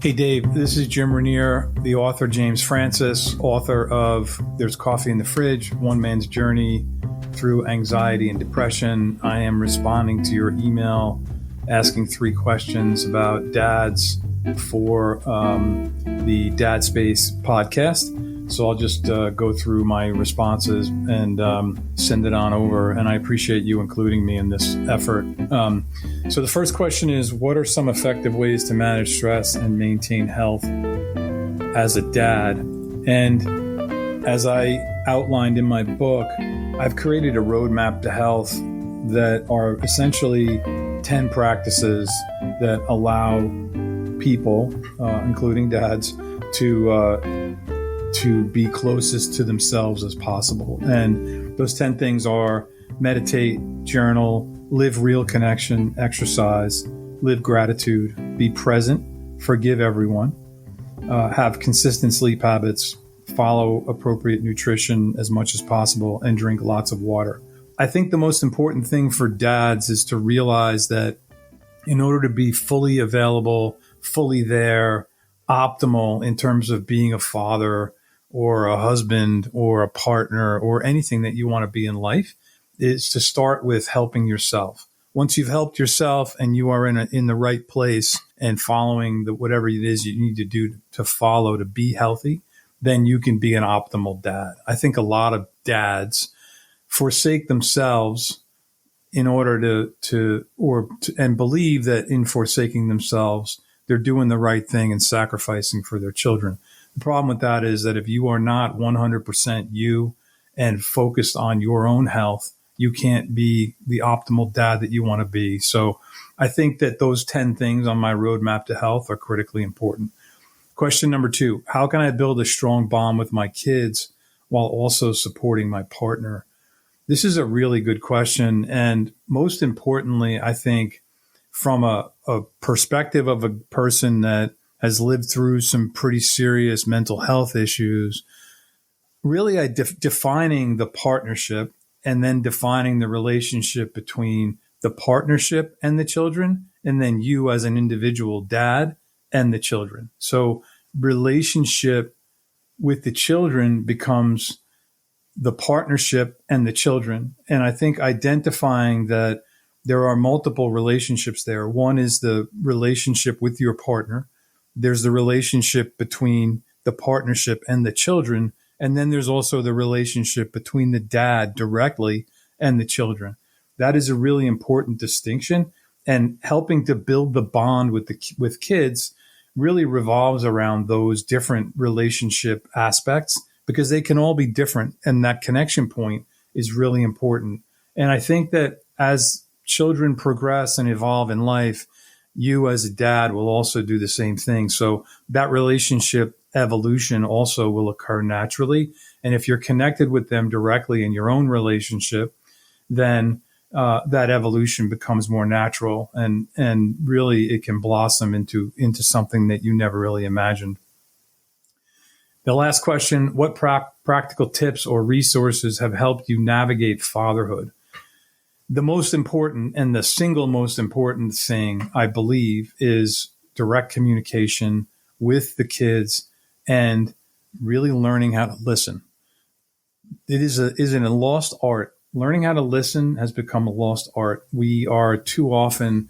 Hey, Dave, this is Jim Rinere, the author James Francis, author of There's Coffee in the Fridge, One Man's Journey Through Anxiety and Depression. I am responding to your email asking 3 questions about dads for the Dad Space podcast. So I'll just go through my responses and send it on over. And I appreciate you including me in this effort. So the first question is, what are some effective ways to manage stress and maintain health as a dad? And as I outlined in my book, I've created a roadmap to health that are essentially 10 practices that allow people, including dads, to be closest to themselves as possible. And those 10 things are meditate, journal, live real connection, exercise, live gratitude, be present, forgive everyone, have consistent sleep habits, follow appropriate nutrition as much as possible, and drink lots of water. I think the most important thing for dads is to realize that in order to be fully available, fully there, optimal in terms of being a father or a husband or a partner or anything that you want to be in life, is to start with helping yourself. Once you've helped yourself and you are in the right place and following whatever it is you need to do to follow to be healthy, then you can be an optimal dad. I think a lot of dads forsake themselves in order and believe that in forsaking themselves, they're doing the right thing and sacrificing for their children. The problem with that is that if you are not 100% you and focused on your own health, you can't be the optimal dad that you want to be. So I think that those 10 things on my roadmap to health are critically important. Question number 2, how can I build a strong bond with my kids while also supporting my partner? This is a really good question. And most importantly, I think from a perspective of a person that has lived through some pretty serious mental health issues, really defining the partnership and then defining the relationship between the partnership and the children, and then you as an individual dad and the children. So relationship with the children becomes the partnership and the children. And I think identifying that there are multiple relationships there. One is the relationship with your partner. There's the relationship between the partnership and the children. And then there's also the relationship between the dad directly and the children. That is a really important distinction. And helping to build the bond with kids really revolves around those different relationship aspects, because they can all be different. And that connection point is really important. And I think that as children progress and evolve in life, you as a dad will also do the same thing. So that relationship evolution also will occur naturally. And if you're connected with them directly in your own relationship, then that evolution becomes more natural, and really it can blossom into something that you never really imagined. The last question, what practical tips or resources have helped you navigate fatherhood? The most important and the single most important thing, I believe, is direct communication with the kids and really learning how to listen. It is a lost art. Learning how to listen has become a lost art. We are too often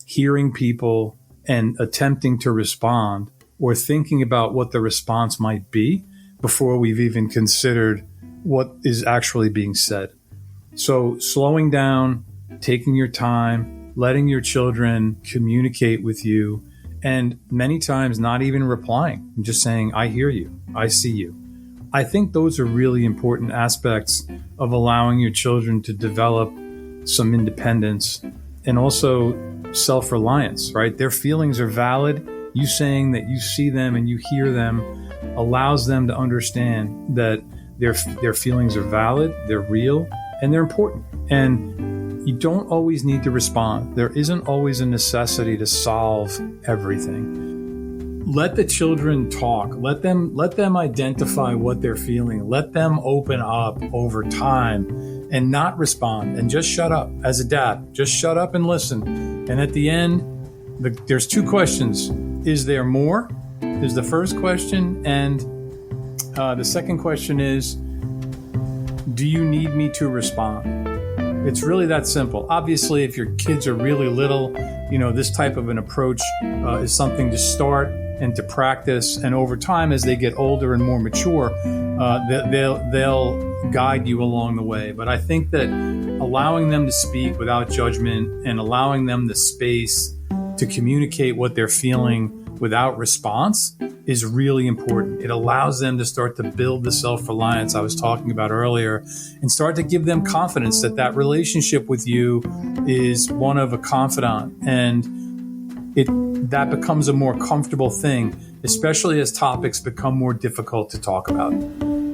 hearing people and attempting to respond or thinking about what the response might be before we've even considered what is actually being said. So slowing down, taking your time, letting your children communicate with you, and many times not even replying, just saying, I hear you, I see you. I think those are really important aspects of allowing your children to develop some independence and also self-reliance, right? Their feelings are valid. You saying that you see them and you hear them allows them to understand that their feelings are valid, they're real, and they're important. And you don't always need to respond. There isn't always a necessity to solve everything. Let the children talk. Let them identify what they're feeling. Let them open up over time and not respond and just shut up. As a dad, just shut up and listen. And at the end, there's 2 questions. is there more? Is the first question. And the second question is, do you need me to respond? It's really that simple. Obviously, if your kids are really little, this type of an approach is something to start and to practice. And over time, as they get older and more mature, they'll guide you along the way. But I think that allowing them to speak without judgment and allowing them the space to communicate what they're feeling without response is really important. It allows them to start to build the self-reliance I was talking about earlier and start to give them confidence that relationship with you is one of a confidant, and that becomes a more comfortable thing, especially as topics become more difficult to talk about.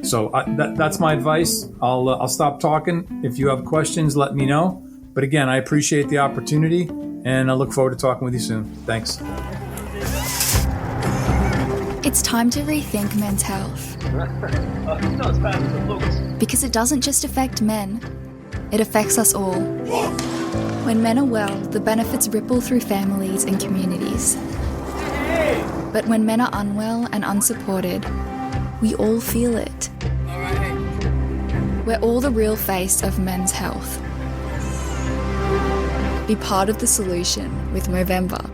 So that's my advice. I'll stop talking. If you have questions, let me know. But again, I appreciate the opportunity, and I look forward to talking with you soon. Thanks. It's time to rethink men's health. Because it doesn't just affect men, it affects us all. When men are well, the benefits ripple through families and communities. But when men are unwell and unsupported, we all feel it. We're all the real face of men's health. Be part of the solution with Movember.